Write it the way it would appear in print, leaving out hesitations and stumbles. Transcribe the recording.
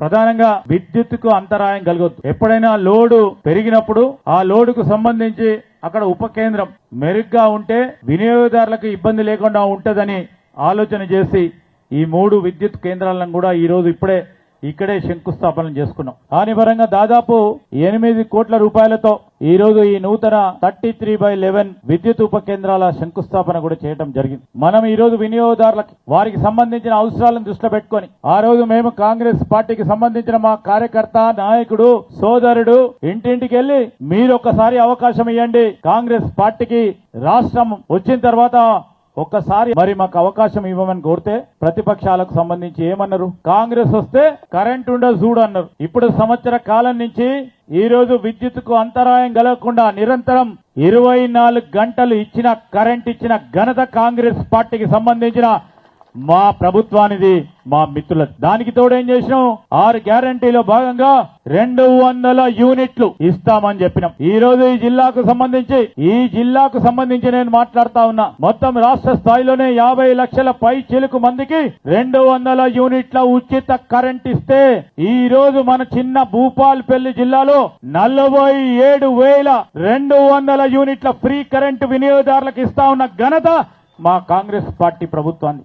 ప్రధానంగా విద్యుత్తుకు అంతరాయం కలగొద్దు. ఎప్పుడైనా లోడు పెరిగినప్పుడు ఆ లోడుకు సంబంధించి అక్కడ ఉప కేంద్రం మెరుగ్గా ఉంటే వినియోగదారులకు ఇబ్బంది లేకుండా ఉంటదని ఆలోచన చేసి ఈ 3 విద్యుత్ కేంద్రాలను కూడా ఈ రోజు ఇక్కడే శంకుస్థాపన చేసుకున్నాం. దాని పరంగా దాదాపు 8 కోట్ల రూపాయలతో ఈ రోజు ఈ నూతన 33/11 విద్యుత్ ఉప కేంద్రాల శంకుస్థాపన కూడా చేయడం జరిగింది. మనం ఈ రోజు వినియోగదారులకు వారికి సంబంధించిన అవసరాలను దృష్టిలో పెట్టుకొని ఆ రోజు మేము కాంగ్రెస్ పార్టీకి సంబంధించిన మా కార్యకర్త నాయకుడు సోదరుడు ఇంటింటికి వెళ్లి మీరు ఒక్కసారి అవకాశం ఇవ్వండి, కాంగ్రెస్ పార్టీకి రాష్ట్రం వచ్చిన తర్వాత ఒక్కసారి మరి మాకు అవకాశం ఇవ్వమని కోరితే ప్రతిపక్షాలకు సంబంధించి ఏమన్నారు? కాంగ్రెస్ వస్తే కరెంట్ ఉండదు చూడు అన్నారు. ఇప్పుడు సంవత్సర కాలం నుంచి ఈ రోజు విద్యుత్తుకు అంతరాయం కలగకుండా నిరంతరం 24 గంటలు ఇచ్చిన కరెంట్ ఇచ్చిన ఘనత కాంగ్రెస్ పార్టీకి సంబంధించిన మా ప్రభుత్వానిది, మా మిత్రుల. దానికి తోడు ఏం చేసినాం? 6 గ్యారంటీలో భాగంగా 200 యూనిట్లు ఇస్తామని చెప్పినాం. ఈ రోజు ఈ జిల్లాకు సంబంధించి నేను మాట్లాడుతా ఉన్నా. మొత్తం రాష్ట్ర స్థాయిలోనే 50 లక్షల పై చిలుకు మందికి 200 యూనిట్ల ఉచిత కరెంట్ ఇస్తే ఈ రోజు మన చిన్న భూపాల్పల్లి జిల్లాలో 47,200 యూనిట్ల ఫ్రీ కరెంట్ వినియోగదారులకు ఇస్తా ఉన్న ఘనత మా కాంగ్రెస్ పార్టీ ప్రభుత్వాన్ని.